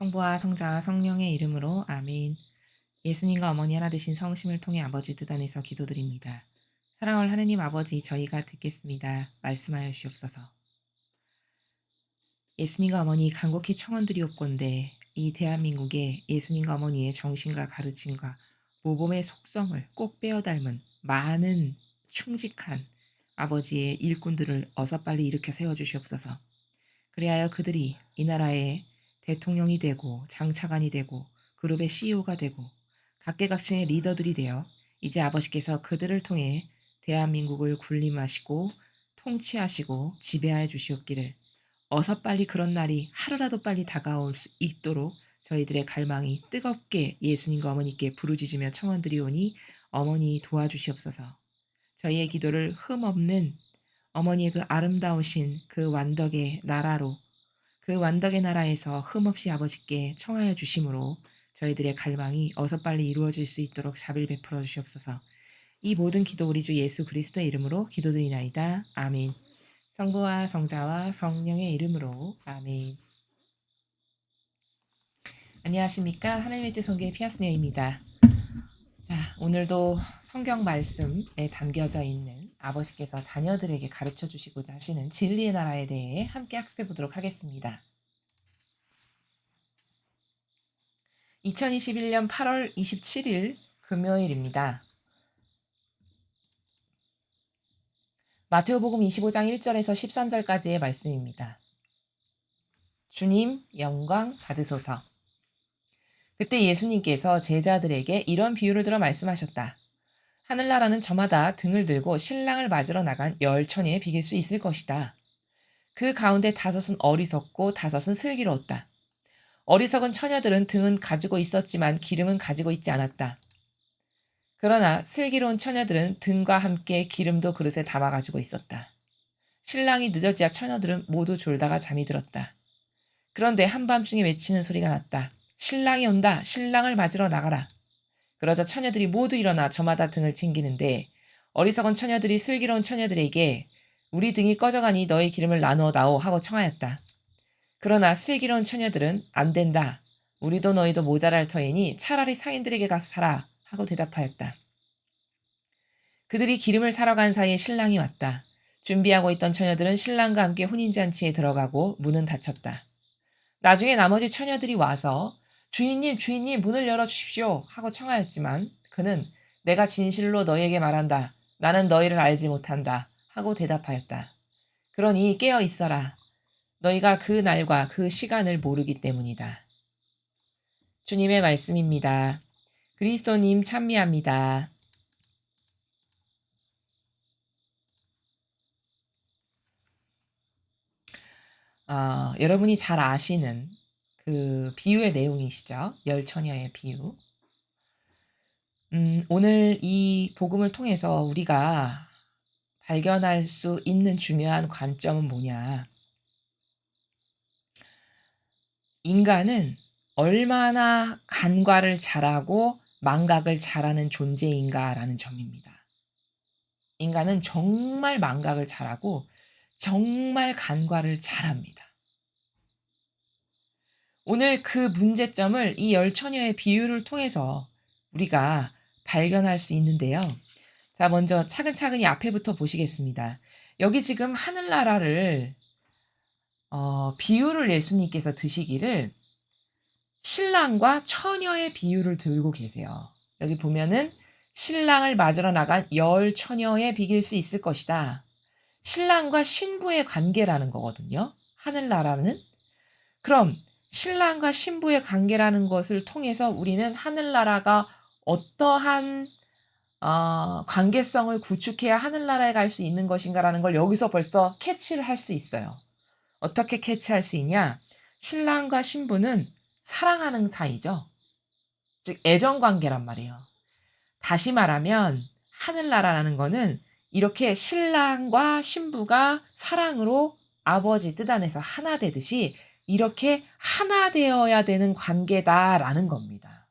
성부와 성자와 성령의 이름으로 아멘. 예수님과 어머니 하나 되신 성심을 통해 아버지 뜻 안에서 기도드립니다. 사랑할 하느님 아버지, 저희가 듣겠습니다. 말씀하여 주옵소서. 예수님과 어머니 간곡히 청원드리옵건대 이 대한민국에 예수님과 어머니의 정신과 가르침과 모범의 속성을 꼭 빼어 닮은 많은 충직한 아버지의 일꾼들을 어서 빨리 일으켜 세워주시옵소서. 그리하여 그들이 이 나라의 대통령이 되고 장차관이 되고 그룹의 CEO가 되고 각계각층의 리더들이 되어 이제 아버지께서 그들을 통해 대한민국을 군림하시고 통치하시고 지배하여 주시옵기를 어서 빨리 그런 날이 하루라도 빨리 다가올 수 있도록 저희들의 갈망이 뜨겁게 예수님과 어머니께 부르짖으며 청원드리오니 어머니 도와주시옵소서. 저희의 기도를 흠없는 어머니의 그 아름다우신 그 완덕의 나라로 그 완덕의 나라에서 흠없이 아버지께 청하여 주심으로 저희들의 갈망이 어서 빨리 이루어질 수 있도록 자비를 베풀어 주시옵소서. 이 모든 기도 우리 주 예수 그리스도의 이름으로 기도드리나이다. 아멘. 성부와 성자와 성령의 이름으로 아멘. 안녕하십니까. 하나님의 뜻 성교의 피아수녀입니다. 자, 오늘도 성경 말씀에 담겨져 있는 아버지께서 자녀들에게 가르쳐 주시고자 하시는 진리의 나라에 대해 함께 학습해 보도록 하겠습니다. 2021년 8월 27일 금요일입니다. 마태오복음 25장 1절에서 13절까지의 말씀입니다. 주님 영광 받으소서. 그때 예수님께서 제자들에게 이런 비유를 들어 말씀하셨다. 하늘나라는 저마다 등을 들고 신랑을 맞으러 나간 10처녀에 비길 수 있을 것이다. 그 가운데 5은 어리석고 5은 슬기로웠다. 어리석은 처녀들은 등은 가지고 있었지만 기름은 가지고 있지 않았다. 그러나 슬기로운 처녀들은 등과 함께 기름도 그릇에 담아 가지고 있었다. 신랑이 늦어지자 처녀들은 모두 졸다가 잠이 들었다. 그런데 한밤중에 외치는 소리가 났다. 신랑이 온다. 신랑을 맞으러 나가라. 그러자 처녀들이 모두 일어나 저마다 등을 챙기는데 어리석은 처녀들이 슬기로운 처녀들에게 우리 등이 꺼져가니 너희 기름을 나누어 다오 하고 청하였다. 그러나 슬기로운 처녀들은 안 된다. 우리도 너희도 모자랄 터이니 차라리 상인들에게 가서 사라 하고 대답하였다. 그들이 기름을 사러 간 사이에 신랑이 왔다. 준비하고 있던 처녀들은 신랑과 함께 혼인잔치에 들어가고 문은 닫혔다. 나중에 나머지 처녀들이 와서 주인님, 주인님 문을 열어주십시오 하고 청하였지만 그는 내가 진실로 너희에게 말한다. 나는 너희를 알지 못한다 하고 대답하였다. 그러니 깨어 있어라. 너희가 그 날과 그 시간을 모르기 때문이다. 주님의 말씀입니다. 그리스도님 찬미합니다. 여러분이 잘 아시는 그 비유의 내용이시죠. 10처녀의 비유. 오늘 이 복음을 통해서 우리가 발견할 수 있는 중요한 관점은 뭐냐. 인간은 얼마나 간과를 잘하고 망각을 잘하는 존재인가라는 점입니다. 인간은 정말 망각을 잘하고 정말 간과를 잘합니다. 오늘 그 문제점을 이 10처녀의 비유를 통해서 우리가 발견할 수 있는데요. 자, 먼저 차근차근히 앞에부터 보시겠습니다. 여기 지금 하늘나라를 비유를 예수님께서 드시기를 신랑과 처녀의 비유를 들고 계세요. 여기 보면은 신랑을 맞으러 나간 10처녀에 비길 수 있을 것이다. 신랑과 신부의 관계라는 거거든요. 하늘나라는. 그럼 신랑과 신부의 관계라는 것을 통해서 우리는 하늘나라가 어떠한 관계성을 구축해야 하늘나라에 갈 수 있는 것인가라는 걸 여기서 벌써 캐치를 할 수 있어요. 어떻게 캐치할 수 있냐? 신랑과 신부는 사랑하는 사이죠. 즉 애정관계란 말이에요. 다시 말하면 하늘나라라는 거는 이렇게 신랑과 신부가 사랑으로 아버지 뜻 안에서 하나 되듯이 이렇게 하나 되어야 되는 관계다라는 겁니다.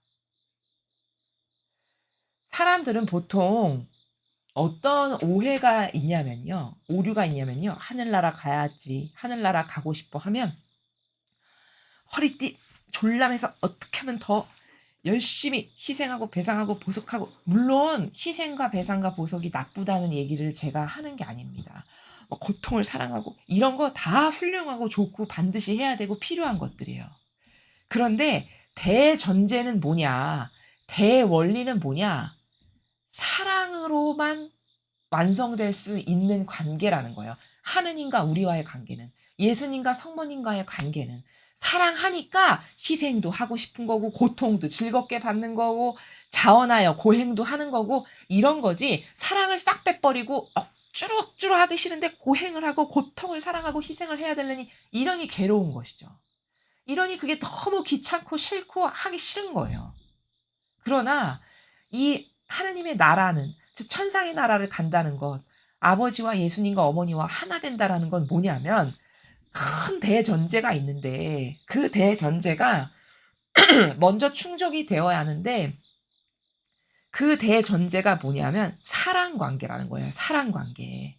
사람들은 보통 어떤 오해가 있냐면요. 오류가 있냐면요. 하늘나라 가야지. 하늘나라 가고 싶어 하면 허리띠 졸라매서 어떻게 하면 더 열심히 희생하고 배상하고 보석하고, 물론 희생과 배상과 보석이 나쁘다는 얘기를 제가 하는 게 아닙니다. 뭐 고통을 사랑하고 이런 거 다 훌륭하고 좋고 반드시 해야 되고 필요한 것들이에요. 그런데 대전제는 뭐냐? 대원리는 뭐냐? 사랑으로만 완성될 수 있는 관계라는 거예요. 하느님과 우리와의 관계는, 예수님과 성모님과의 관계는 사랑하니까 희생도 하고 싶은 거고 고통도 즐겁게 받는 거고 자원하여 고행도 하는 거고 이런 거지, 사랑을 싹 빼버리고 억지로 하기 싫은데 고행을 하고 고통을 사랑하고 희생을 해야 되려니 이러니 괴로운 것이죠. 이러니 그게 너무 귀찮고 싫고 하기 싫은 거예요. 그러나 이 하느님의 나라는, 즉 천상의 나라를 간다는 것, 아버지와 예수님과 어머니와 하나 된다라는 건 뭐냐면 큰 대전제가 있는데, 그 대전제가 먼저 충족이 되어야 하는데, 그 대전제가 뭐냐면 사랑 관계라는 거예요. 사랑 관계.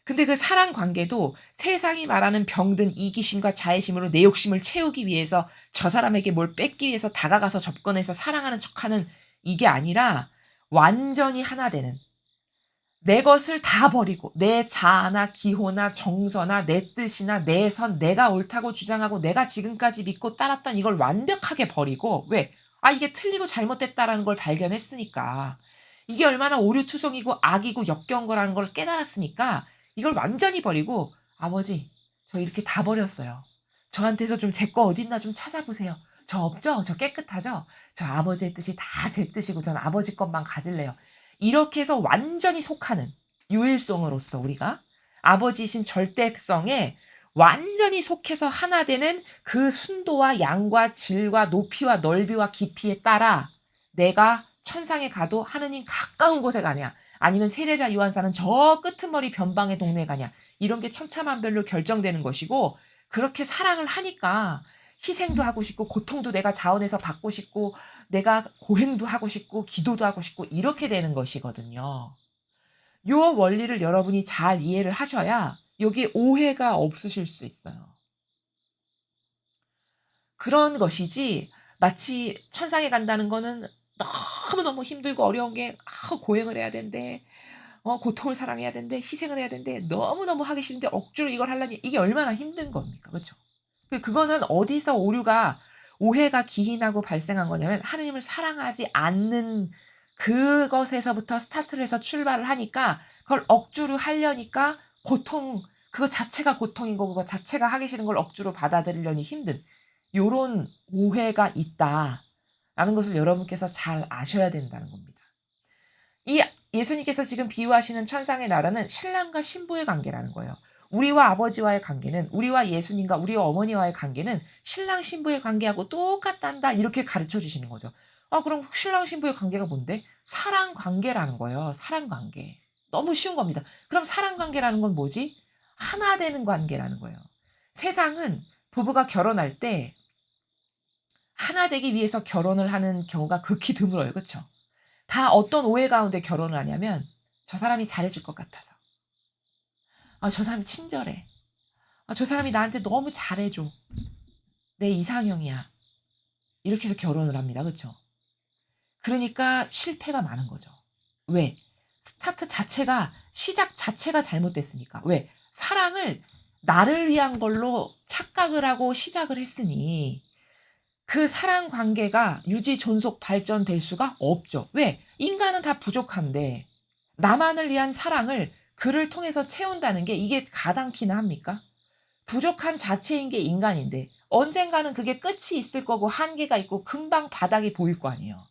근데 그 사랑 관계도 세상이 말하는 병든 이기심과 자애심으로 내 욕심을 채우기 위해서, 저 사람에게 뭘 뺏기 위해서 다가가서 접근해서 사랑하는 척하는 이게 아니라, 완전히 하나 되는, 내 것을 다 버리고 내 자아나 기호나 정서나 내 뜻이나 내 선, 내가 옳다고 주장하고 내가 지금까지 믿고 따랐던 이걸 완벽하게 버리고, 왜? 이게 틀리고 잘못됐다라는 걸 발견했으니까. 이게 얼마나 오류투성이고 악이고 역겨운 거라는 걸 깨달았으니까 이걸 완전히 버리고, 아버지, 저 이렇게 다 버렸어요. 저한테서 좀 제 거 어딨나 좀 찾아보세요. 저 없죠? 저 깨끗하죠? 저 아버지의 뜻이 다 제 뜻이고 전 아버지 것만 가질래요. 이렇게 해서 완전히 속하는, 유일성으로서 우리가 아버지이신 절대성에 완전히 속해서 하나 되는 그 순도와 양과 질과 높이와 넓이와 깊이에 따라 내가 천상에 가도 하느님 가까운 곳에 가냐, 아니면 세례자 요한사는 저 끄트머리 변방의 동네에 가냐, 이런 게 천차만별로 결정되는 것이고, 그렇게 사랑을 하니까 희생도 하고 싶고 고통도 내가 자원해서 받고 싶고 내가 고행도 하고 싶고 기도도 하고 싶고 이렇게 되는 것이거든요. 요 원리를 여러분이 잘 이해를 하셔야 여기에 오해가 없으실 수 있어요. 그런 것이지, 마치 천상에 간다는 거는 너무너무 힘들고 어려운 게, 고행을 해야 된대, 고통을 사랑해야 된대, 희생을 해야 된대, 너무너무 하기 싫은데 억지로 이걸 하려니 이게 얼마나 힘든 겁니까? 그쵸? 그거는 어디서 오해가 기인하고 발생한 거냐면, 하느님을 사랑하지 않는 그것에서부터 스타트를 해서 출발을 하니까 그걸 억지로 하려니까 고통, 그거 자체가 고통인 거고 그거 자체가 하기 싫은 걸 억지로 받아들이려니 힘든, 요런 오해가 있다라는 것을 여러분께서 잘 아셔야 된다는 겁니다. 이 예수님께서 지금 비유하시는 천상의 나라는 신랑과 신부의 관계라는 거예요. 우리와 아버지와의 관계는, 우리와 예수님과 우리와 어머니와의 관계는 신랑 신부의 관계하고 똑같단다, 이렇게 가르쳐 주시는 거죠. 그럼 신랑 신부의 관계가 뭔데? 사랑 관계라는 거예요. 사랑 관계. 너무 쉬운 겁니다. 그럼 사랑 관계라는 건 뭐지? 하나 되는 관계라는 거예요. 세상은 부부가 결혼할 때 하나 되기 위해서 결혼을 하는 경우가 극히 드물어요. 그쵸? 다 어떤 오해 가운데 결혼을 하냐면, 저 사람이 잘해줄 것 같아서. 저 사람이 친절해. 저 사람이 나한테 너무 잘해줘. 내 이상형이야. 이렇게 해서 결혼을 합니다. 그쵸? 그러니까 실패가 많은 거죠. 왜? 스타트 자체가, 시작 자체가 잘못됐으니까. 왜? 사랑을 나를 위한 걸로 착각을 하고 시작을 했으니 그 사랑 관계가 유지, 존속, 발전될 수가 없죠. 왜? 인간은 다 부족한데 나만을 위한 사랑을 그를 통해서 채운다는 게 이게 가당키나 합니까? 부족한 자체인 게 인간인데 언젠가는 그게 끝이 있을 거고 한계가 있고 금방 바닥이 보일 거 아니에요.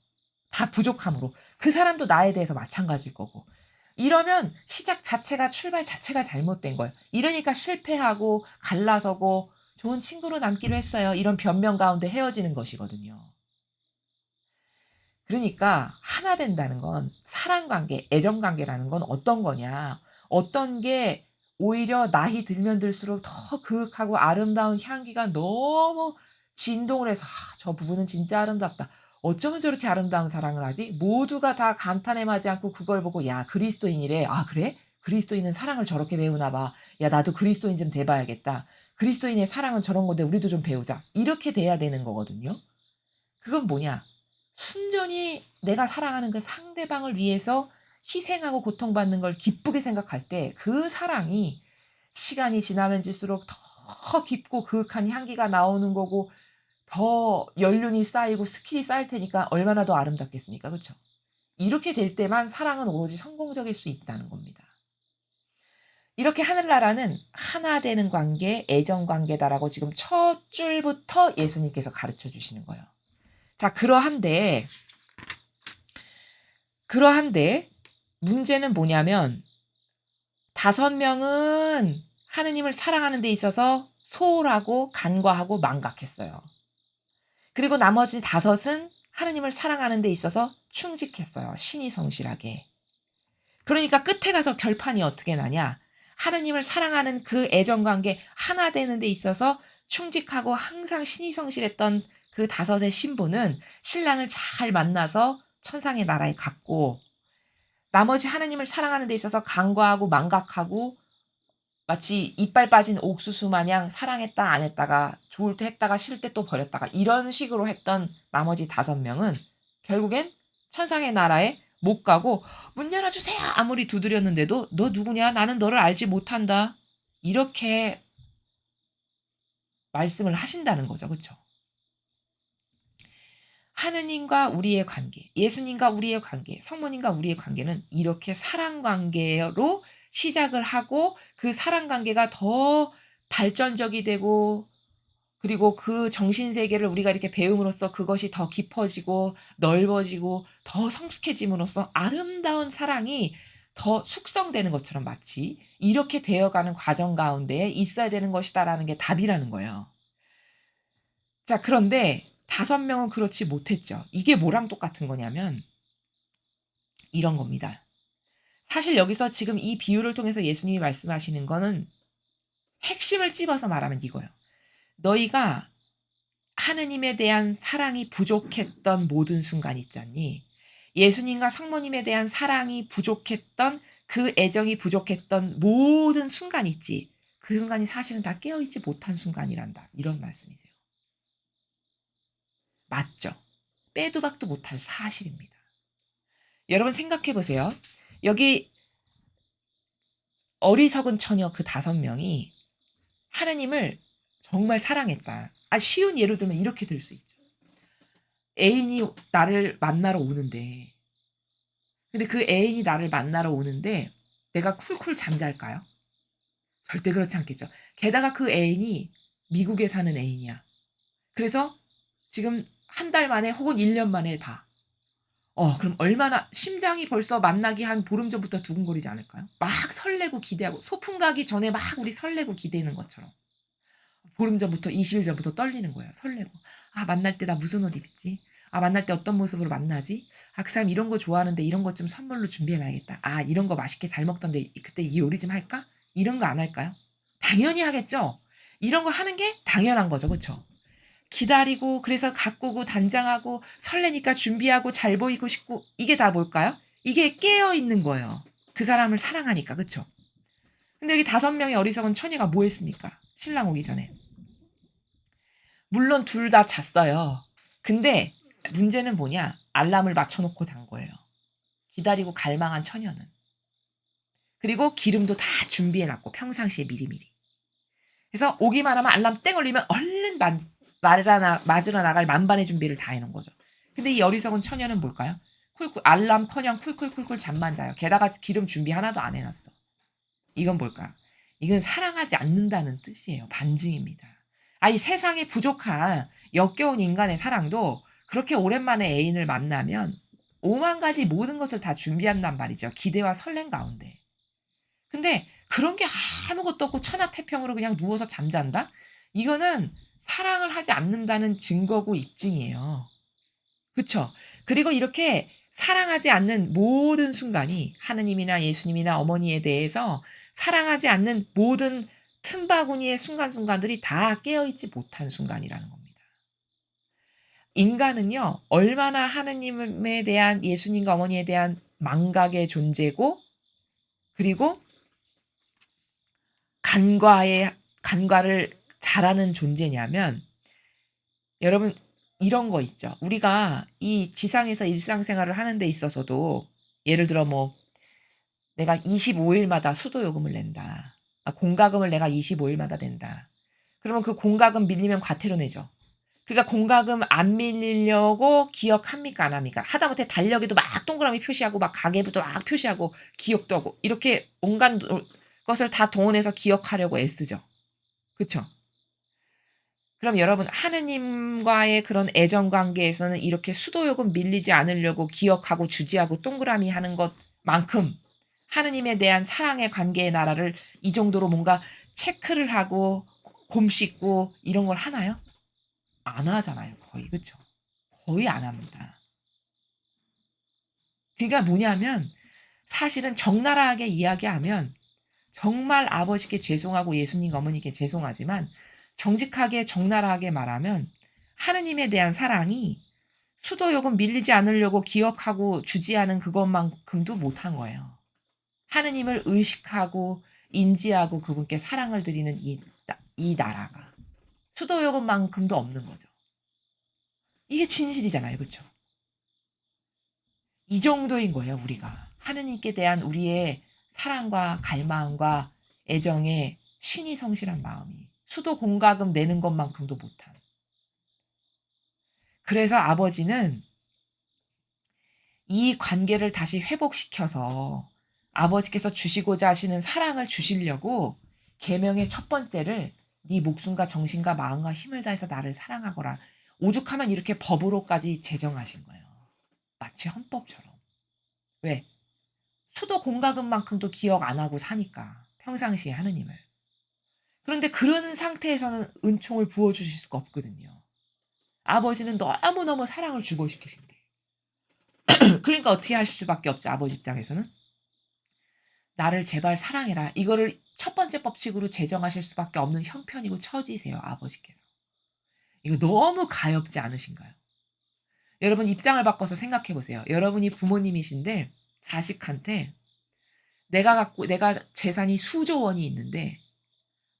다 부족함으로. 그 사람도 나에 대해서 마찬가지일 거고. 이러면 시작 자체가, 출발 자체가 잘못된 거예요. 이러니까 실패하고 갈라서고 좋은 친구로 남기로 했어요, 이런 변명 가운데 헤어지는 것이거든요. 그러니까 하나 된다는 건 사랑 관계, 애정 관계라는 건 어떤 거냐? 어떤 게 오히려 나이 들면 들수록 더 그윽하고 아름다운 향기가 너무 진동을 해서 '아, 저 부부는 진짜 아름답다. 어쩌면 저렇게 아름다운 사랑을 하지?' 모두가 다 감탄에 마지 않고 그걸 보고 '야, 그리스도인이래.' '아, 그래? 그리스도인은 사랑을 저렇게 배우나 봐. 야, 나도 그리스도인 좀 돼봐야겠다. 그리스도인의 사랑은 저런 건데 우리도 좀 배우자. 이렇게 돼야 되는 거거든요. 그건 뭐냐? 순전히 내가 사랑하는 그 상대방을 위해서 희생하고 고통받는 걸 기쁘게 생각할 때 그 사랑이 시간이 지나면 질수록 더 깊고 그윽한 향기가 나오는 거고 더 연륜이 쌓이고 스킬이 쌓일 테니까 얼마나 더 아름답겠습니까? 그쵸? 이렇게 될 때만 사랑은 오로지 성공적일 수 있다는 겁니다. 이렇게 하늘나라는 하나 되는 관계, 애정 관계다라고 지금 첫 줄부터 예수님께서 가르쳐 주시는 거예요. 자, 그러한데 문제는 뭐냐면 5명은 하느님을 사랑하는 데 있어서 소홀하고 간과하고 망각했어요. 그리고 나머지 5은 하느님을 사랑하는 데 있어서 충직했어요. 신이 성실하게. 그러니까 끝에 가서 결판이 어떻게 나냐? 하느님을 사랑하는 그 애정 관계 하나 되는 데 있어서 충직하고 항상 신이 성실했던 그 5의 신부는 신랑을 잘 만나서 천상의 나라에 갔고, 나머지 하느님을 사랑하는 데 있어서 간과하고 망각하고 마치 이빨 빠진 옥수수 마냥 사랑했다 안 했다가 좋을 때 했다가 싫을 때 또 버렸다가 이런 식으로 했던 나머지 5명은 결국엔 천상의 나라에 못 가고 문 열어주세요 아무리 두드렸는데도 너 누구냐 나는 너를 알지 못한다 이렇게 말씀을 하신다는 거죠. 그렇죠? 하느님과 우리의 관계, 예수님과 우리의 관계, 성모님과 우리의 관계는 이렇게 사랑 관계로 시작을 하고 그 사랑 관계가 더 발전적이 되고 그리고 그 정신 세계를 우리가 이렇게 배움으로써 그것이 더 깊어지고 넓어지고 더 성숙해짐으로써 아름다운 사랑이 더 숙성되는 것처럼 마치 이렇게 되어가는 과정 가운데에 있어야 되는 것이다라는 게 답이라는 거예요. 자, 그런데 5명은 그렇지 못했죠. 이게 뭐랑 똑같은 거냐면 이런 겁니다. 사실 여기서 지금 이 비유를 통해서 예수님이 말씀하시는 거는 핵심을 찝어서 말하면 이거예요. 너희가 하느님에 대한 사랑이 부족했던 모든 순간 있잖니. 예수님과 성모님에 대한 사랑이 부족했던 그 애정이 부족했던 모든 순간 있지. 그 순간이 사실은 다 깨어있지 못한 순간이란다. 이런 말씀이세요. 맞죠? 빼도 박도 못할 사실입니다. 여러분 생각해 보세요. 여기 어리석은 처녀 그 5명이 하느님을 정말 사랑했다. 쉬운 예로 들면 이렇게 될 수 있죠. 애인이 나를 만나러 오는데 근데 그 애인이 나를 만나러 오는데 내가 쿨쿨 잠잘까요? 절대 그렇지 않겠죠. 게다가 그 애인이 미국에 사는 애인이야. 그래서 지금 한 달 만에 혹은 1년 만에 봐. 그럼 얼마나 심장이 벌써 만나기 한 보름 전부터 두근거리지 않을까요? 막 설레고 기대하고 소풍 가기 전에 막 우리 설레고 기대는 것처럼. 보름 전부터 20일 전부터 떨리는 거예요. 설레고. 만날 때 나 무슨 옷 입지? 만날 때 어떤 모습으로 만나지? 그 사람 이런 거 좋아하는데 이런 것 좀 선물로 준비해 놔야겠다. 이런 거 맛있게 잘 먹던데 그때 이 요리 좀 할까? 이런 거 안 할까요? 당연히 하겠죠. 이런 거 하는 게 당연한 거죠. 그렇죠? 기다리고 그래서 가꾸고 단장하고 설레니까 준비하고 잘 보이고 싶고 이게 다 뭘까요? 이게 깨어 있는 거예요. 그 사람을 사랑하니까. 그렇죠? 근데 여기 5명의 어리석은 처녀가 뭐 했습니까? 신랑 오기 전에. 물론 둘 다 잤어요. 근데 문제는 뭐냐? 알람을 맞춰 놓고 잔 거예요. 기다리고 갈망한 처녀는. 그리고 기름도 다 준비해 놨고 평상시에 미리미리. 그래서 오기만 하면 알람 땡 울리면 얼른 맞으러 나갈 만반의 준비를 다 해 놓은 거죠. 근데 이 어리석은 처녀는 뭘까요? 알람커녕 쿨쿨쿨쿨 잠만 자요. 게다가 기름 준비 하나도 안 해 놨어. 이건 뭘까? 이건 사랑하지 않는다는 뜻이에요. 반증입니다. 이 세상에 부족한 역겨운 인간의 사랑도 그렇게 오랜만에 애인을 만나면 오만 가지 모든 것을 다 준비한단 말이죠. 기대와 설렘 가운데. 근데 그런 게 아무것도 없고 천하태평으로 그냥 누워서 잠잔다? 이거는 사랑을 하지 않는다는 증거고 입증이에요. 그쵸? 그리고 이렇게 사랑하지 않는 모든 순간이 하느님이나 예수님이나 어머니에 대해서 사랑하지 않는 모든 틈바구니의 순간순간들이 다 깨어있지 못한 순간이라는 겁니다. 인간은요, 얼마나 하느님에 대한 예수님과 어머니에 대한 망각의 존재고, 그리고 간과를 잘하는 존재냐면 여러분 이런 거 있죠. 우리가 이 지상에서 일상생활을 하는 데 있어서도 예를 들어 뭐 내가 25 일마다 수도 요금을 낸다. 공과금을 내가 25 일마다 낸다. 그러면 그 공과금 밀리면 과태료 내죠. 그러니까 공과금 안 밀리려고 기억합니까 안 합니까? 하다못해 달력에도 막 동그라미 표시하고 막 가계부도 막 표시하고 기억도 하고 이렇게 온갖 것을 다 동원해서 기억하려고 애쓰죠. 그쵸? 그럼 여러분 하느님과의 그런 애정 관계에서는 이렇게 수도요금 밀리지 않으려고 기억하고 주지하고 동그라미 하는 것만큼 하느님에 대한 사랑의 관계의 나라를 이 정도로 뭔가 체크를 하고 곰씹고 이런 걸 하나요? 안 하잖아요 거의. 그쵸? 거의 안 합니다. 그러니까 뭐냐면 사실은 적나라하게 이야기하면 정말 아버지께 죄송하고 예수님 어머니께 죄송하지만 정직하게 적나라하게 말하면 하느님에 대한 사랑이 수도요금 밀리지 않으려고 기억하고 주지하는 그것만큼도 못한 거예요. 하느님을 의식하고 인지하고 그분께 사랑을 드리는 이 나라가 수도요금만큼도 없는 거죠. 이게 진실이잖아요. 그렇죠? 이 정도인 거예요. 우리가. 하느님께 대한 우리의 사랑과 갈망과 애정에 신이 성실한 마음이 수도 공과금 내는 것만큼도 못한. 그래서 아버지는 이 관계를 다시 회복시켜서 아버지께서 주시고자 하시는 사랑을 주시려고 계명의 첫 번째를 네 목숨과 정신과 마음과 힘을 다해서 나를 사랑하거라. 오죽하면 이렇게 법으로까지 제정하신 거예요. 마치 헌법처럼. 왜? 수도 공과금만큼도 기억 안 하고 사니까 평상시에 하느님을. 그런데 그런 상태에서는 은총을 부어주실 수가 없거든요. 아버지는 너무너무 사랑을 주고 싶으신데. 그러니까 어떻게 하실 수밖에 없죠. 아버지 입장에서는. 나를 제발 사랑해라. 이거를 첫 번째 법칙으로 제정하실 수밖에 없는 형편이고 처지세요. 아버지께서. 이거 너무 가엾지 않으신가요? 여러분 입장을 바꿔서 생각해 보세요. 여러분이 부모님이신데 자식한테 내가 재산이 수조 원이 있는데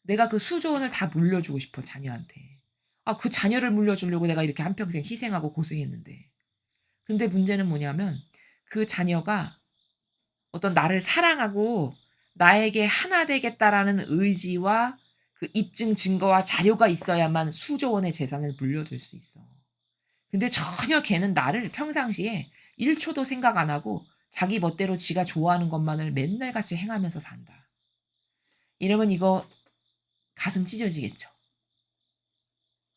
내가 그 수조 원을 다 물려주고 싶어 자녀한테. 그 자녀를 물려주려고 내가 이렇게 한평생 희생하고 고생했는데. 근데 문제는 뭐냐면 그 자녀가 어떤 나를 사랑하고 나에게 하나 되겠다라는 의지와 그 입증 증거와 자료가 있어야만 수조 원의 재산을 물려줄 수 있어. 근데 전혀 걔는 나를 평상시에 1초도 생각 안 하고 자기 멋대로 지가 좋아하는 것만을 맨날 같이 행하면서 산다. 이러면 이거 가슴 찢어지겠죠.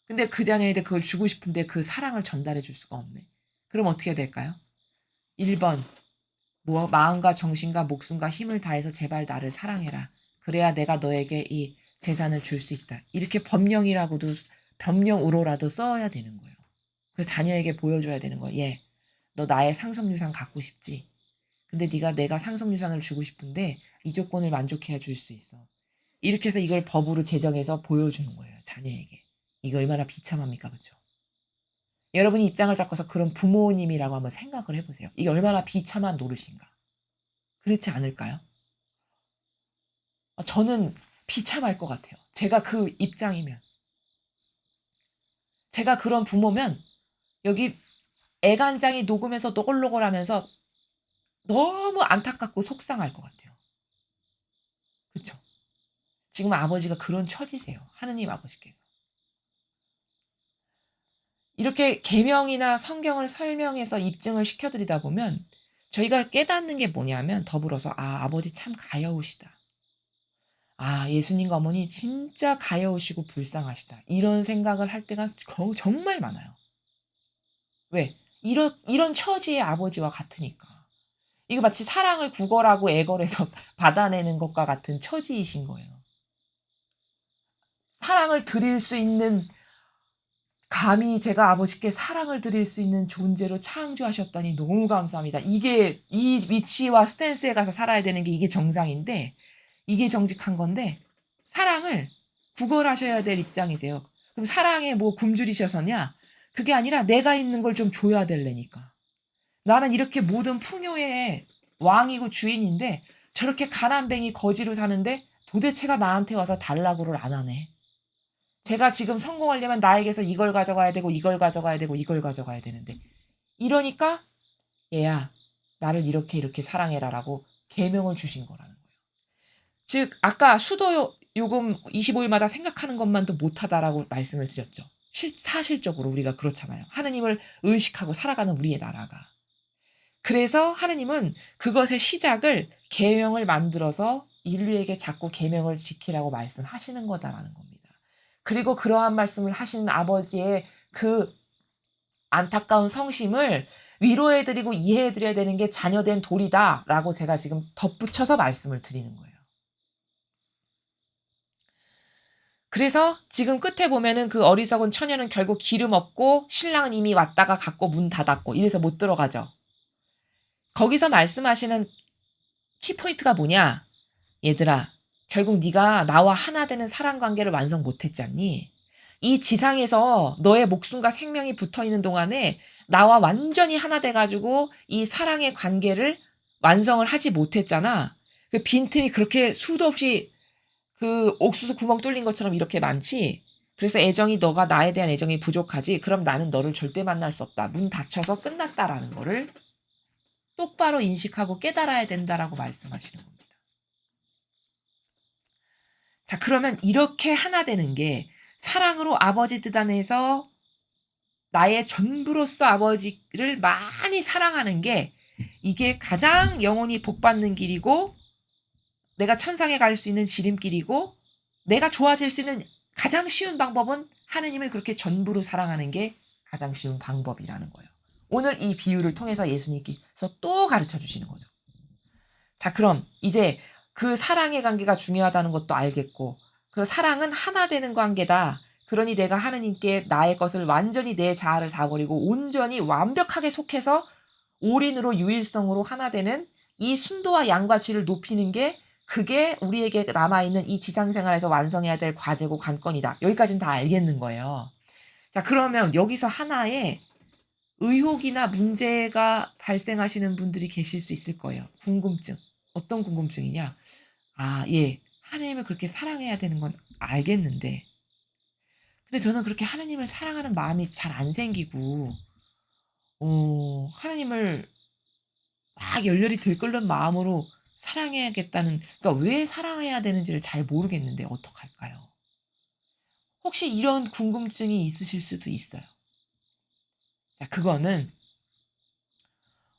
근데 그 자녀에게 그걸 주고 싶은데 그 사랑을 전달해 줄 수가 없네. 그럼 어떻게 해야 될까요? 1번 마음과 정신과 목숨과 힘을 다해서 제발 나를 사랑해라. 그래야 내가 너에게 이 재산을 줄 수 있다. 이렇게 법령으로라도 써야 되는 거예요. 그래서 자녀에게 보여줘야 되는 거예요. 얘, 너 나의 상속유산 갖고 싶지? 근데 네가 내가 상속유산을 주고 싶은데 이 조건을 만족해야 줄 수 있어. 이렇게 해서 이걸 법으로 제정해서 보여주는 거예요. 자녀에게. 이거 얼마나 비참합니까? 그렇죠? 여러분이 입장을 바꿔서 그런 부모님이라고 한번 생각을 해보세요. 이게 얼마나 비참한 노릇인가. 그렇지 않을까요? 저는 비참할 것 같아요. 제가 그 입장이면. 제가 그런 부모면 여기 애간장이 녹으면서 노골노골하면서 너무 안타깝고 속상할 것 같아요. 그렇죠? 지금 아버지가 그런 처지세요. 하느님 아버지께서. 이렇게 계명이나 성경을 설명해서 입증을 시켜드리다 보면 저희가 깨닫는 게 뭐냐면 더불어서 아버지 참 가여우시다. 예수님과 어머니 진짜 가여우시고 불쌍하시다. 이런 생각을 할 때가 정말 많아요. 왜? 이런 처지의 아버지와 같으니까. 이거 마치 사랑을 구걸하고 애걸해서 받아내는 것과 같은 처지이신 거예요. 사랑을 드릴 수 있는 감히 제가 아버지께 사랑을 드릴 수 있는 존재로 창조하셨다니 너무 감사합니다. 이게 이 위치와 스탠스에 가서 살아야 되는 게 이게 정상인데 이게 정직한 건데 사랑을 구걸하셔야 될 입장이세요. 그럼 사랑에 뭐 굶주리셔서냐? 그게 아니라 내가 있는 걸 좀 줘야 될래니까. 나는 이렇게 모든 풍요의 왕이고 주인인데 저렇게 가난뱅이 거지로 사는데 도대체가 나한테 와서 달라고를 안 하네. 제가 지금 성공하려면 나에게서 이걸 가져가야 되고 이걸 가져가야 되고 이걸 가져가야 되는데 이러니까 "얘야 나를 이렇게 이렇게 사랑해라."라고 계명을 주신 거라는 거예요. 즉 아까 수도 요금 25 일마다 생각하는 것만도 못하다라고 말씀을 드렸죠. 사실적으로 우리가 그렇잖아요. 하느님을 의식하고 살아가는 우리의 나라가. 그래서 하느님은 그것의 시작을 계명을 만들어서 인류에게 자꾸 계명을 지키라고 말씀하시는 거다라는 겁니다. 그리고 그러한 말씀을 하시는 아버지의 그 안타까운 성심을 위로해 드리고 이해해 드려야 되는 게 자녀된 도리다라고 제가 지금 덧붙여서 말씀을 드리는 거예요. 그래서 지금 끝에 보면은 그 어리석은 처녀는 결국 기름 없고 신랑은 이미 왔다가 갔고 문 닫았고 이래서 못 들어가죠. 거기서 말씀하시는 키포인트가 뭐냐? 얘들아, 결국 네가 나와 하나 되는 사랑 관계를 완성 못 했잖니? 이 지상에서 너의 목숨과 생명이 붙어 있는 동안에 나와 완전히 하나 돼 가지고 이 사랑의 관계를 완성을 하지 못했잖아. 그 빈틈이 그렇게 수도 없이 그 옥수수 구멍 뚫린 것처럼 이렇게 많지? 그래서 애정이 너가 나에 대한 애정이 부족하지? 그럼 나는 너를 절대 만날 수 없다. 문 닫혀서 끝났다라는 거를 똑바로 인식하고 깨달아야 된다라고 말씀하시는 겁니다. 자, 그러면 이렇게 하나 되는 게 사랑으로 아버지 뜻 안에서 나의 전부로서 아버지를 많이 사랑하는 게 이게 가장 영원히 복받는 길이고 내가 천상에 갈 수 있는 지름길이고 내가 좋아질 수 있는 가장 쉬운 방법은 하느님을 그렇게 전부로 사랑하는 게 가장 쉬운 방법이라는 거예요. 오늘 이 비유를 통해서 예수님께서 또 가르쳐 주시는 거죠. 자, 그럼 이제 그 사랑의 관계가 중요하다는 것도 알겠고, 그 사랑은 하나 되는 관계다. 그러니 내가 하느님께 나의 것을 완전히 내 자아를 다 버리고 온전히 완벽하게 속해서 올인으로 유일성으로 하나 되는 이 순도와 양과 질을 높이는 게 그게 우리에게 남아있는 이 지상생활에서 완성해야 될 과제고 관건이다. 여기까지는 다 알겠는 거예요. 자, 그러면 여기서 하나의 의혹이나 문제가 발생하시는 분들이 계실 수 있을 거예요. 궁금증. 어떤 궁금증이냐? 아, 예. 하나님을 그렇게 사랑해야 되는 건 알겠는데, 근데 저는 그렇게 하나님을 사랑하는 마음이 잘 안 생기고, 하나님을 막 열렬히 들끓는 마음으로 사랑해야겠다는, 그러니까 왜 사랑해야 되는지를 잘 모르겠는데 어떡할까요? 혹시 이런 궁금증이 있으실 수도 있어요. 자, 그거는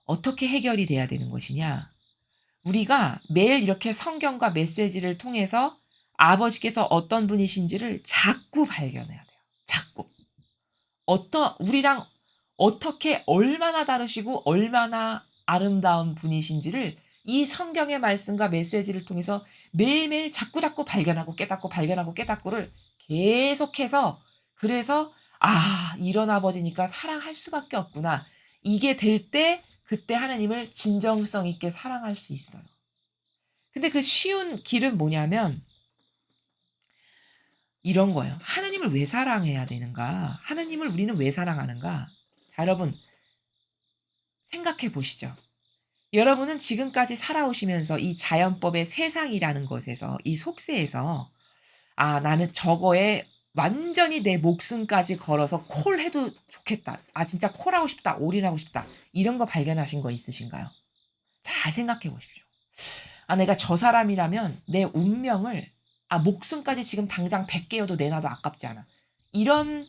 어떻게 해결이 돼야 되는 것이냐? 우리가 매일 이렇게 성경과 메시지를 통해서 아버지께서 어떤 분이신지를 자꾸 발견해야 돼요. 자꾸. 우리랑 어떻게 얼마나 다르시고 얼마나 아름다운 분이신지를 이 성경의 말씀과 메시지를 통해서 매일매일 자꾸자꾸 발견하고 깨닫고 발견하고 깨닫고를 계속해서 그래서 '아 이런 아버지니까 사랑할 수밖에 없구나.' 이게 될 때 그때 하나님을 진정성 있게 사랑할 수 있어요. 근데 그 쉬운 길은 뭐냐면 이런 거예요. '하나님을 왜 사랑해야 되는가? 하나님을 우리는 왜 사랑하는가?' 자, 여러분 생각해 보시죠. 여러분은 지금까지 살아오시면서 이 자연법의 세상이라는 것에서 이 속세에서 '아 나는 저거에 완전히 내 목숨까지 걸어서 콜 해도 좋겠다. 아 진짜 콜하고 싶다. 올인하고 싶다.' 이런 거 발견하신 거 있으신가요? 잘 생각해 보십시오. '아 내가 저 사람이라면 내 운명을 목숨까지 지금 당장 100 개여도 내놔도 아깝지 않아.' 이런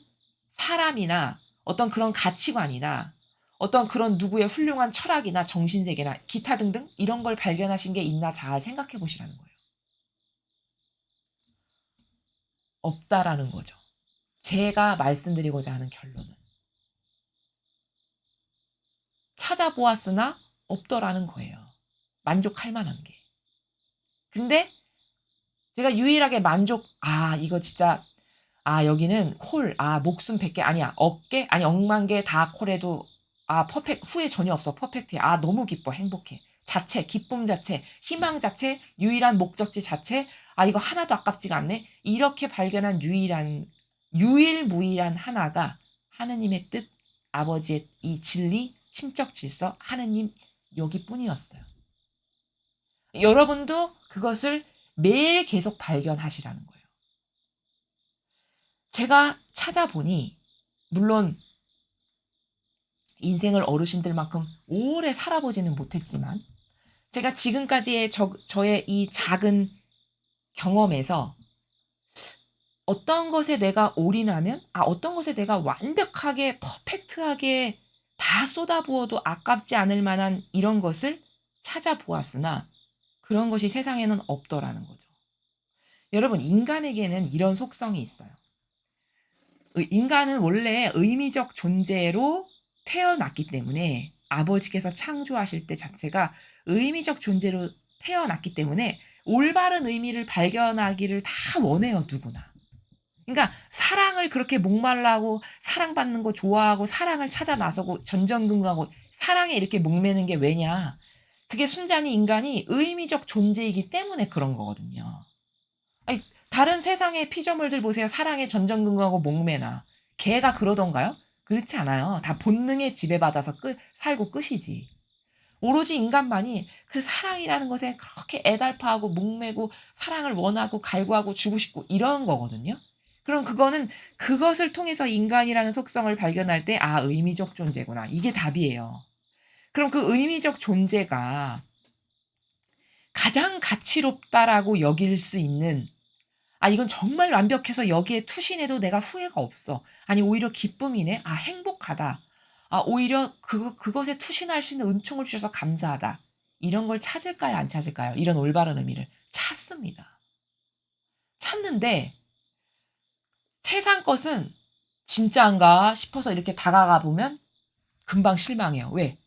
사람이나 어떤 그런 가치관이나 어떤 그런 누구의 훌륭한 철학이나 정신세계나 기타 등등 이런 걸 발견하신 게 있나 잘 생각해 보시라는 거예요. 없다라는 거죠. 제가 말씀드리고자 하는 결론은. 찾아보았으나 없더라는 거예요. 만족할 만한 게. 근데 제가 유일하게 이거 진짜 여기는 목숨 100개 아니야. 억 개? 아니 억만 개 다 콜해도 후회 전혀 없어. 퍼펙트해. 너무 기뻐. 행복해. 자체, 기쁨 자체, 희망 자체, 유일한 목적지 자체. 이거 하나도 아깝지가 않네. 이렇게 발견한 유일무이한 하나가 하느님의 뜻, 아버지의 이 진리, 신적 질서, 하느님 여기뿐이었어요. 여러분도 그것을 매일 계속 발견하시라는 거예요. 제가 찾아보니 물론 인생을 어르신들만큼 오래 살아보지는 못했지만 제가 지금까지의 저의 이 작은 경험에서 어떤 것에 내가 올인하면 어떤 것에 내가 완벽하게 퍼펙트하게 다 쏟아부어도 아깝지 않을 만한 이런 것을 찾아보았으나 그런 것이 세상에는 없더라는 거죠. 여러분 인간에게는 이런 속성이 있어요. 인간은 원래 의미적 존재로 태어났기 때문에 아버지께서 창조하실 때 자체가 의미적 존재로 태어났기 때문에 올바른 의미를 발견하기를 다 원해요, 누구나. 그러니까 사랑을 그렇게 목말라하고 사랑받는 거 좋아하고 사랑을 찾아 나서고 전전긍긍하고 사랑에 이렇게 목매는 게 왜냐? 그게 순전히 인간이 의미적 존재이기 때문에 그런 거거든요. 아니 다른 세상의 피조물들 보세요. 사랑에 전전긍긍하고 목매나. 개가 그러던가요? 그렇지 않아요. 다 본능에 지배받아서 살고 끝이지. 오로지 인간만이 그 사랑이라는 것에 그렇게 애달파하고 목매고 사랑을 원하고 갈구하고 주고 싶고 이런 거거든요. 그럼 그거는 그것을 통해서 인간이라는 속성을 발견할 때 의미적 존재구나. 이게 답이에요. 그럼 그 의미적 존재가 가장 가치롭다라고 여길 수 있는 이건 정말 완벽해서 여기에 투신해도 내가 후회가 없어. 아니 오히려 기쁨이네. 행복하다. 오히려 그것에 투신할 수 있는 은총을 주셔서 감사하다. 이런 걸 찾을까요? 안 찾을까요? 이런 올바른 의미를 찾습니다. 찾는데 세상 것은 진짜인가 싶어서 이렇게 다가가 보면 금방 실망해요. 왜?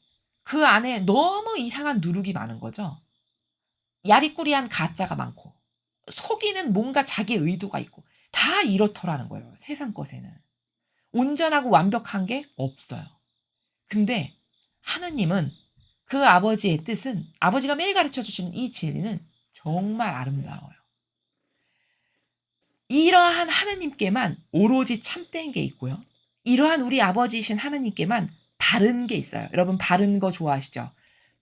그 안에 너무 이상한 누룩이 많은 거죠. 야리꾸리한 가짜가 많고 속이는 뭔가 자기 의도가 있고 다 이렇더라는 거예요. 세상 것에는. 온전하고 완벽한 게 없어요. 근데 하느님은 그 아버지의 뜻은 아버지가 매일 가르쳐 주시는 이 진리는 정말 아름다워요. 이러한 하느님께만 오로지 참된 게 있고요. 이러한 우리 아버지이신 하느님께만 바른 게 있어요. 여러분 바른 거 좋아하시죠?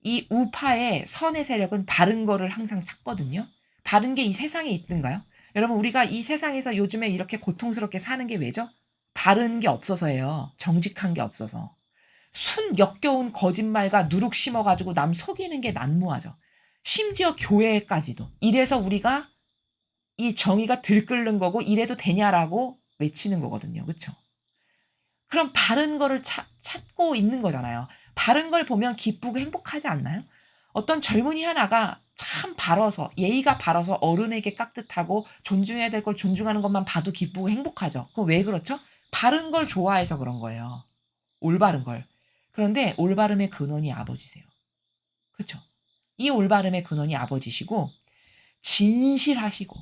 이 우파의 선의 세력은 바른 거를 항상 찾거든요. 바른 게 이 세상에 있든가요? 여러분 우리가 이 세상에서 요즘에 이렇게 고통스럽게 사는 게 왜죠? 바른 게 없어서예요. 정직한 게 없어서. 역겨운 거짓말과 누룩 심어 가지고 남 속이는 게 난무하죠. 심지어 교회까지도. 이래서 우리가 이 정의가 들끓는 거고 이래도 되냐라고 외치는 거거든요. 그쵸? 그럼 바른 거를 찾고 있는 거잖아요. 바른 걸 보면 기쁘고 행복하지 않나요? 어떤 젊은이 하나가 참 바라서 예의가 바라서 어른에게 깍듯하고 존중해야 될 걸 존중하는 것만 봐도 기쁘고 행복하죠. 그럼 왜 그렇죠? 바른 걸 좋아해서 그런 거예요. 올바른 걸. 그런데 올바름의 근원이 아버지세요. 그쵸? 이 올바름의 근원이 아버지시고 진실하시고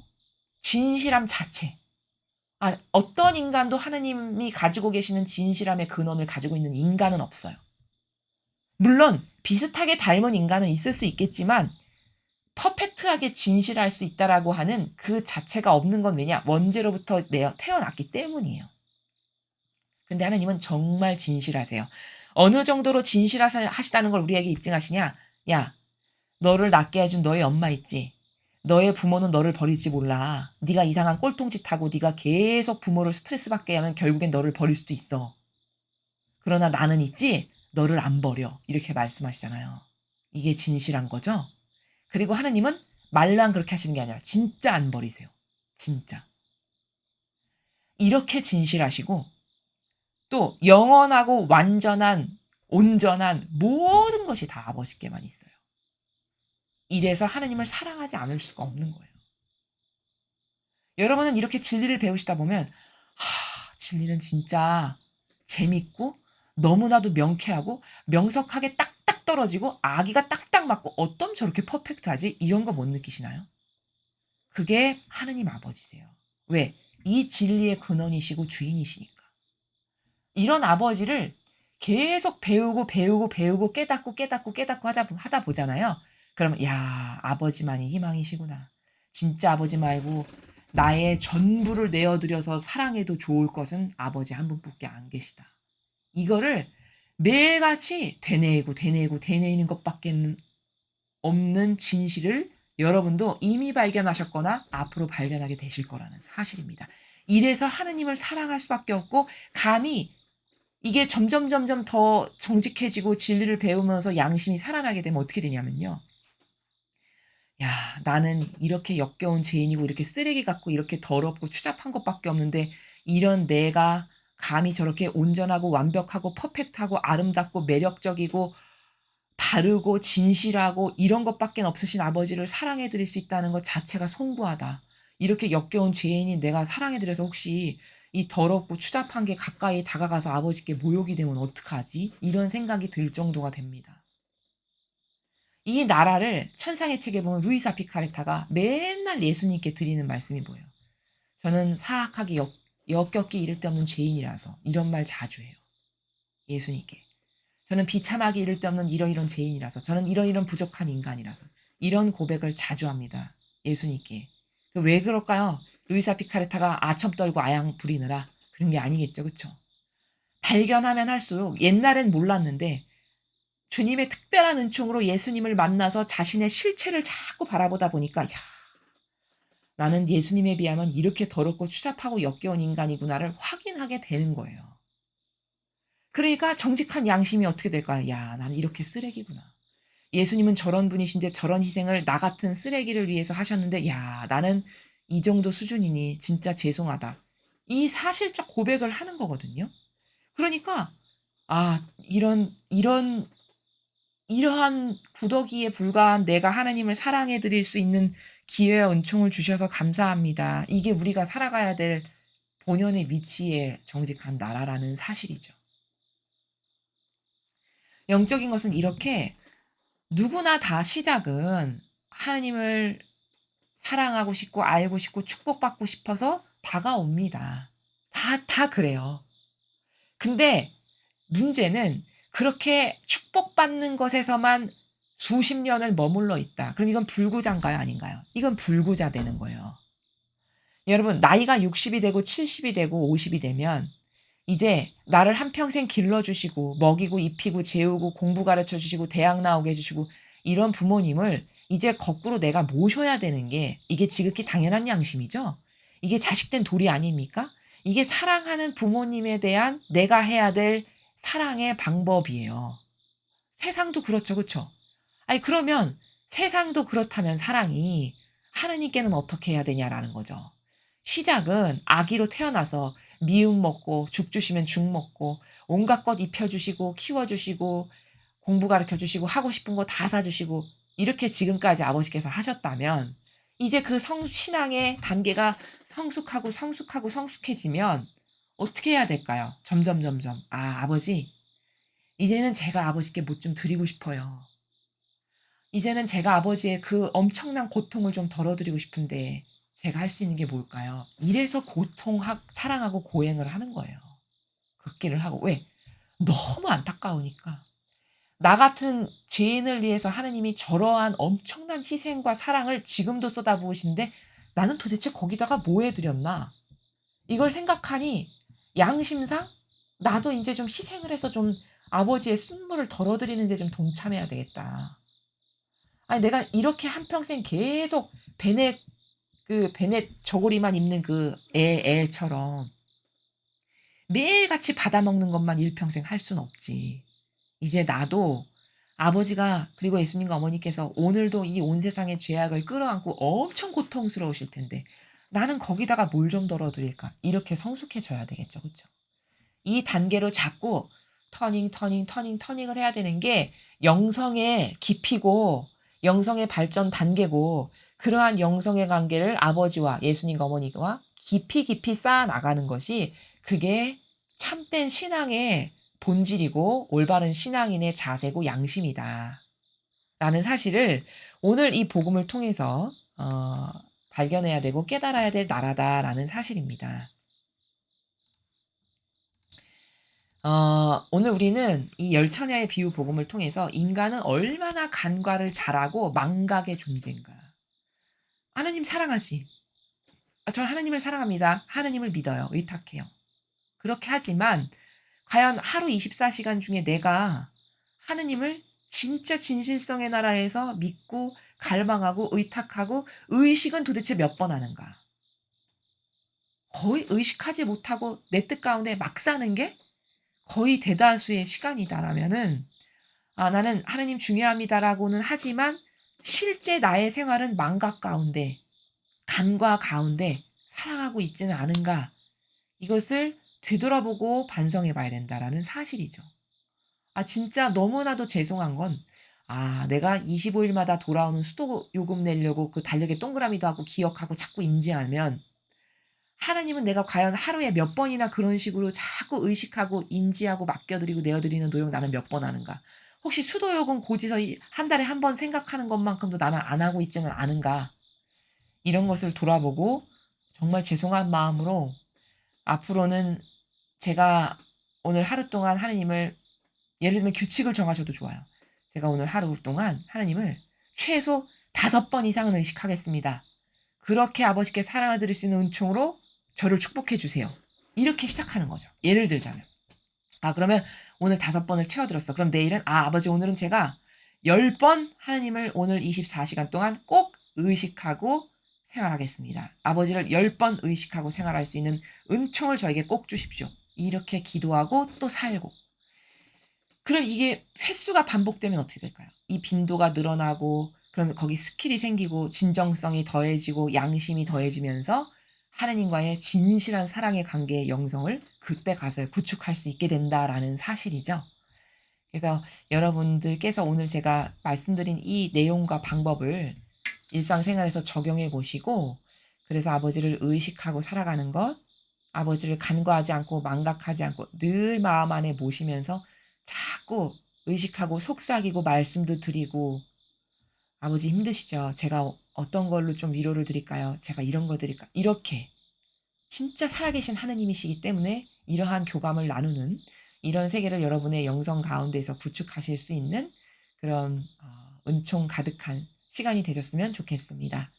진실함 자체. 어떤 인간도 하느님이 가지고 계시는 진실함의 근원을 가지고 있는 인간은 없어요. 물론 비슷하게 닮은 인간은 있을 수 있겠지만 퍼펙트하게 진실할 수 있다라고 하는 그 자체가 없는 건 왜냐? 원죄로부터 태어났기 때문이에요. 근데 하나님은 정말 진실하세요. 어느 정도로 진실하시다는 걸 우리에게 입증하시냐? 야, 너를 낳게 해준 너의 엄마 있지? 너의 부모는 너를 버릴지 몰라. 네가 이상한 꼴통짓하고 네가 계속 부모를 스트레스 받게 하면 결국엔 너를 버릴 수도 있어. 그러나 나는 있지? 너를 안 버려. 이렇게 말씀하시잖아요. 이게 진실한 거죠? 그리고 하나님은 말만 그렇게 하시는 게 아니라 진짜 안 버리세요. 진짜. 이렇게 진실하시고 또 영원하고 완전한 온전한 모든 것이 다 아버지께만 있어요. 이래서 하나님을 사랑하지 않을 수가 없는 거예요. 여러분은 이렇게 진리를 배우시다 보면 진리는 진짜 재밌고 너무나도 명쾌하고 명석하게 딱딱 떨어지고 아기가 딱딱 맞고 어쩜 저렇게 퍼펙트하지? 이런 거 못 느끼시나요? 그게 하느님 아버지세요. 왜? 이 진리의 근원이시고 주인이시니까. 이런 아버지를 계속 배우고 깨닫고 하다 보잖아요. 그러면 야 아버지만이 희망이시구나. 진짜 아버지 말고 나의 전부를 내어드려서 사랑해도 좋을 것은 아버지 한 분밖에 안 계시다. 이거를 매일같이 되뇌이는 것밖에 없는 진실을 여러분도 이미 발견하셨거나 앞으로 발견하게 되실 거라는 사실입니다. 이래서 하느님을 사랑할 수밖에 없고 감히 이게 점점 더 정직해지고 진리를 배우면서 양심이 살아나게 되면 어떻게 되냐면요. '야 나는 이렇게 역겨운 죄인이고 이렇게 쓰레기 같고 이렇게 더럽고 추잡한 것밖에 없는데 이런 내가 감히 저렇게 온전하고 완벽하고 퍼펙트하고 아름답고 매력적이고 바르고 진실하고 이런 것밖엔 없으신 아버지를 사랑해 드릴 수 있다는 것 자체가 송구하다. 이렇게 역겨운 죄인인 내가 사랑해 드려서 혹시 이 더럽고 추잡한 게 가까이 다가가서 아버지께 모욕이 되면 어떡하지?' 이런 생각이 들 정도가 됩니다. 이 나라를 천상의 책에 보면 루이사 피카레타가 맨날 예수님께 드리는 말씀이 뭐예요? "저는 사악하게 역겹게 이를 데 없는 죄인이라서." 이런 말 자주 해요, 예수님께. "저는 비참하게 이를 데 없는 이러이러한 죄인이라서. 저는 이러이러한 부족한 인간이라서." 이런 고백을 자주 합니다, 예수님께. 그 왜 그럴까요? 루이사 피카레타가 아첨 떨고 아양 부리느라 그런 게 아니겠죠. 그쵸? 발견하면 할수록 옛날엔 몰랐는데 주님의 특별한 은총으로 예수님을 만나서 자신의 실체를 자꾸 바라보다 보니까 '야 나는 예수님에 비하면 이렇게 더럽고 추잡하고 역겨운 인간이구나.'를 확인하게 되는 거예요. 그러니까 정직한 양심이 어떻게 될까요? '야 나는 이렇게 쓰레기구나. 예수님은 저런 분이신데 저런 희생을 나 같은 쓰레기를 위해서 하셨는데 야 나는 이 정도 수준이니 진짜 죄송하다.' 이 사실적 고백을 하는 거거든요. 그러니까 이러한 구더기에 불과한 내가 하나님을 사랑해 드릴 수 있는 기회와 은총을 주셔서 감사합니다. 이게 우리가 살아가야 될 본연의 위치에 정직한 나라라는 사실이죠. 영적인 것은 이렇게 누구나 다 시작은 하나님을 사랑하고 싶고 알고 싶고 축복받고 싶어서 다가옵니다. 다 그래요. 근데 문제는 그렇게 축복받는 것에서만 수십 년을 머물러 있다. 그럼 이건 불구자인가요? 아닌가요? 이건 불구자 되는 거예요. 여러분 나이가 60이 되고 70이 되고 50이 되면 이제 나를 한평생 길러 주시고 먹이고 입히고 재우고 공부 가르쳐 주시고 대학 나오게 해 주시고 이런 부모님을 이제 거꾸로 내가 모셔야 되는 게 이게 지극히 당연한 양심이죠. 이게 자식된 도리 아닙니까? 이게 사랑하는 부모님에 대한 내가 해야 될 사랑의 방법이에요. 세상도 그렇죠. 그쵸? 아니 그러면 세상도 그렇다면 사랑이 하느님께는 어떻게 해야 되냐라는 거죠. 시작은 아기로 태어나서 미음 먹고 죽 주시면 죽 먹고 온갖 것 입혀 주시고 키워 주시고 공부 가르쳐 주시고 하고 싶은 거 다 사 주시고 이렇게 지금까지 아버지께서 하셨다면 이제 그 신앙의 단계가 성숙해지면 어떻게 해야 될까요? 점점 아버지 이제는 제가 아버지께 뭐 좀 드리고 싶어요. 이제는 제가 아버지의 그 엄청난 고통을 좀 덜어 드리고 싶은데 제가 할 수 있는 게 뭘까요? 이래서 사랑하고 고행을 하는 거예요. 극기를 하고. 왜? 너무 안타까우니까. 나 같은 죄인을 위해서 하느님이 저러한 엄청난 희생과 사랑을 지금도 쏟아부으신데 '나는 도대체 거기다가 뭐 해 드렸나?' 이걸 생각하니 양심상 '나도 인제 좀 희생을 해서 좀 아버지의 쓴물을 덜어 드리는 데 좀 동참해야 되겠다.' 아니 내가 이렇게 한평생 계속 베넷 저고리만 입는 그 애처럼 매일같이 받아먹는 것만 일평생 할 수는 없지. 이제 나도 아버지가 그리고 예수님과 어머니께서 오늘도 이 온 세상의 죄악을 끌어안고 엄청 고통스러우실 텐데 '나는 거기다가 뭘 좀 덜어 드릴까?' 이렇게 성숙해져야 되겠죠. 그쵸? 이 단계로 자꾸 터닝을 해야 되는 게 영성의 깊이고 영성의 발전 단계고 그러한 영성의 관계를 아버지와 예수님과 어머니와 깊이 쌓아 나가는 것이 그게 참된 신앙의 본질이고 올바른 신앙인의 자세고 양심이다. 라는 사실을 오늘 이 복음을 통해서 발견해야 되고 깨달아야 될 나라다라는 사실입니다. 오늘 우리는 이 열처녀의 비유 복음을 통해서 인간은 얼마나 간과를 잘하고 망각의 존재인가. 하나님 사랑하지. 저는 하나님을 사랑합니다. 하나님을 믿어요. 의탁해요. 그렇게 하지만 과연 하루 24시간 중에 내가 하느님을 진짜 진실성의 나라에서 믿고 갈망하고 의탁하고 의식은 도대체 몇 번 하는가? 거의 의식하지 못하고 내 뜻 가운데 막 사는 게 거의 대다수의 시간이다라면은 '아 나는 하나님 중요합니다.'라고는 하지만 실제 나의 생활은 망각 가운데 간과 가운데 살아가고 있지는 않은가 이것을 되돌아보고 반성해 봐야 된다라는 사실이죠. 진짜 너무나도 죄송한 건 내가 25 일마다 돌아오는 수도 요금 내려고 그 달력에 동그라미도 하고 기억하고 자꾸 인지하면 하나님은 내가 과연 하루에 몇 번이나 그런 식으로 자꾸 의식하고 인지하고 맡겨 드리고 내어 드리는 노력 나는 몇 번 하는가? 혹시 수도 요금 고지서 한 달에 한 번 생각하는 것만큼도 나는 안 하고 있지는 않은가? 이런 것을 돌아보고 정말 죄송한 마음으로 앞으로는 제가 오늘 하루 동안 하느님을 예를 들면 규칙을 정하셔도 좋아요. 제가 오늘 하루 동안 하나님을 최소 5번 이상은 의식하겠습니다. 그렇게 아버지께 사랑을 드릴 수 있는 은총으로 저를 축복해 주세요. 이렇게 시작하는 거죠. 예를 들자면. 그러면 오늘 5번을 채워 들었어. 그럼 내일은 아버지 오늘은 제가 10번 하나님을 오늘 24시간 동안 꼭 의식하고 생활하겠습니다. 아버지를 10번 의식하고 생활할 수 있는 은총을 저에게 꼭 주십시오. 이렇게 기도하고 또 살고. 그럼 이게 횟수가 반복되면 어떻게 될까요? 이 빈도가 늘어나고 그러면 거기 스킬이 생기고 진정성이 더해지고 양심이 더해지면서 하나님과의 진실한 사랑의 관계의 영성을 그때 가서 구축할 수 있게 된다라는 사실이죠. 그래서 여러분들께서 오늘 제가 말씀드린 이 내용과 방법을 일상생활에서 적용해 보시고 그래서 아버지를 의식하고 살아가는 것, 아버지를 간과하지 않고 망각하지 않고 늘 마음 안에 모시면서 자꾸 의식하고 속삭이고 말씀도 드리고 "아버지 힘드시죠? 제가 어떤 걸로 좀 위로를 드릴까요? 제가 이런 거 드릴까?" 이렇게 진짜 살아계신 하느님이시기 때문에 이러한 교감을 나누는 이런 세계를 여러분의 영성 가운데에서 구축하실 수 있는 그런 은총 가득한 시간이 되셨으면 좋겠습니다.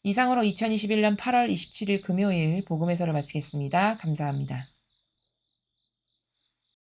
이상으로 2021년 8월 27일 금요일 복음의 서를 마치겠습니다. 감사합니다.